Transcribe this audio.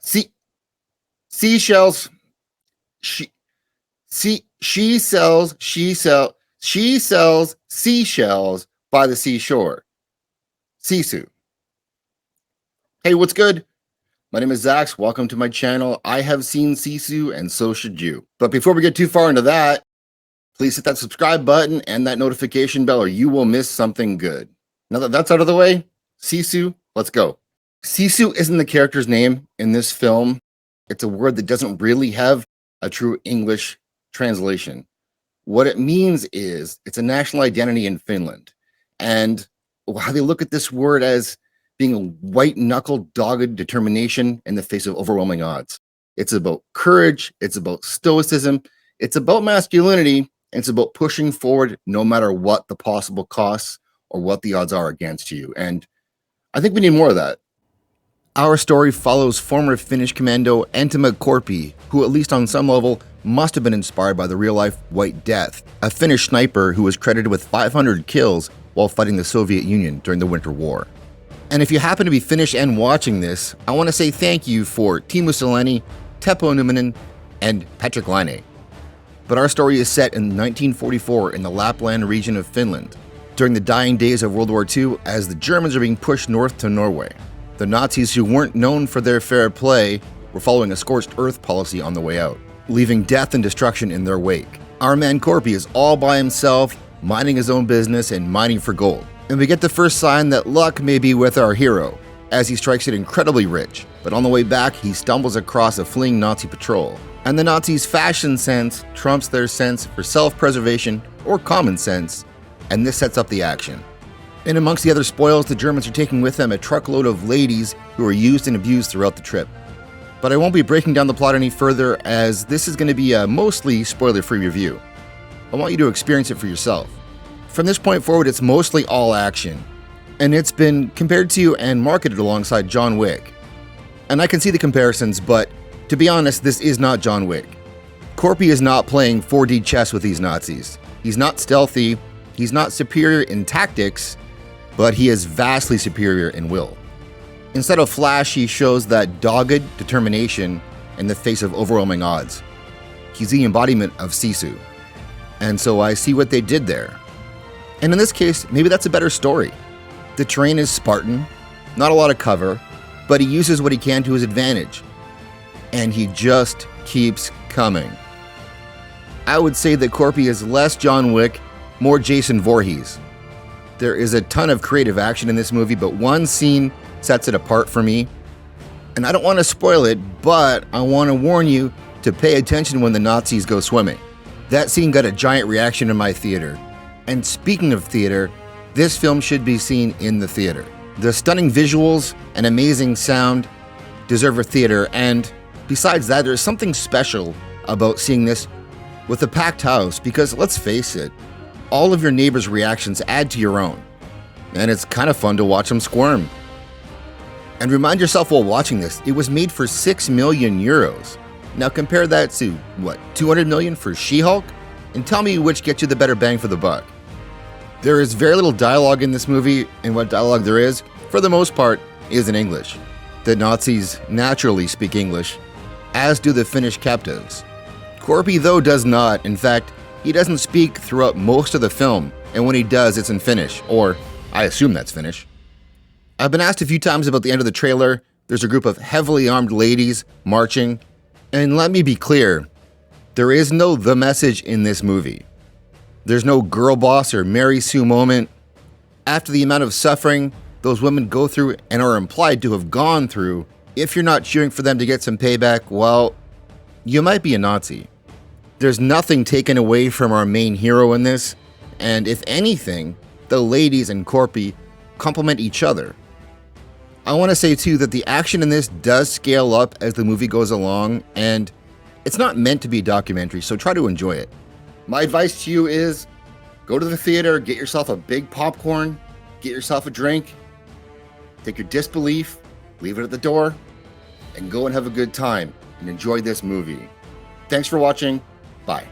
Sea seashells. She she sells seashells by the seashore. Sisu. Hey, what's good? My name is Zax. Welcome to my channel. I have seen Sisu, and so should you. But before we get too far into that, please hit that subscribe button and that notification bell, or you will miss something good. Now that that's out of the way, Sisu, let's go. Sisu isn't the character's name in this film. It's a word that doesn't really have a true English translation. What it means is it's a national identity in Finland. And how they look at this word as being a white-knuckle, dogged determination in the face of overwhelming odds. It's about courage, it's about stoicism, it's about masculinity, and it's about pushing forward no matter what the possible costs or what the odds are against you. And I think we need more of that. Our story follows former Finnish commando Entema Korpi, who at least on some level must have been inspired by the real-life White Death, a Finnish sniper who was credited with 500 kills while fighting the Soviet Union during the Winter War. And if you happen to be Finnish and watching this, I want to say thank you for Teemu Selänne, Teppo Numminen, and Patrick Laine. But our story is set in 1944 in the Lapland region of Finland, during the dying days of World War II as the Germans are being pushed north to Norway. The Nazis, who weren't known for their fair play, were following a scorched earth policy on the way out, leaving death and destruction in their wake. Our man Korpi is all by himself, minding his own business and mining for gold. And we get the first sign that luck may be with our hero, as he strikes it incredibly rich. But on the way back, he stumbles across a fleeing Nazi patrol. And the Nazis' fashion sense trumps their sense for self-preservation or common sense, and this sets up the action. And amongst the other spoils, the Germans are taking with them a truckload of ladies who are used and abused throughout the trip. But I won't be breaking down the plot any further, as this is going to be a mostly spoiler-free review. I want you to experience it for yourself. From this point forward, it's mostly all action, and it's been compared to and marketed alongside John Wick. And I can see the comparisons, but to be honest, this is not John Wick. Korpi is not playing 4D chess with these Nazis. He's not stealthy, he's not superior in tactics, but he is vastly superior in will. Instead of flash, he shows that dogged determination in the face of overwhelming odds. He's the embodiment of Sisu. And so I see what they did there. And in this case, maybe that's a better story. The terrain is Spartan, not a lot of cover, but he uses what he can to his advantage. And he just keeps coming. I would say that Korpi is less John Wick, more Jason Voorhees. There is a ton of creative action in this movie, but one scene sets it apart for me. And I don't want to spoil it, but I want to warn you to pay attention when the Nazis go swimming. That scene got a giant reaction in my theater. And speaking of theater, this film should be seen in the theater. The stunning visuals and amazing sound deserve a theater, and besides that, there's something special about seeing this with a packed house, because let's face it, all of your neighbors' reactions add to your own, and it's kind of fun to watch them squirm. And remind yourself while watching this, it was made for 6 million euros. Now compare that to, what, 200 million for She-Hulk? And tell me which gets you the better bang for the buck. There is very little dialogue in this movie, and what dialogue there is, for the most part, is in English. The Nazis naturally speak English, as do the Finnish captives. Korpi, though, does not. In fact, he doesn't speak throughout most of the film, and when he does, it's in Finnish, or I assume that's Finnish. I've been asked a few times about the end of the trailer. There's a group of heavily armed ladies marching, and let me be clear, there is no the message in this movie. There's no girl boss or Mary Sue moment. After the amount of suffering those women go through and are implied to have gone through, if you're not cheering for them to get some payback, well, you might be a Nazi. There's nothing taken away from our main hero in this, and if anything, the ladies and Korpi complement each other. I want to say too that the action in this does scale up as the movie goes along, and it's not meant to be a documentary, so try to enjoy it. My advice to you is go to the theater, get yourself a big popcorn, get yourself a drink, take your disbelief, leave it at the door, and go and have a good time and enjoy this movie. Thanks for watching. Bye.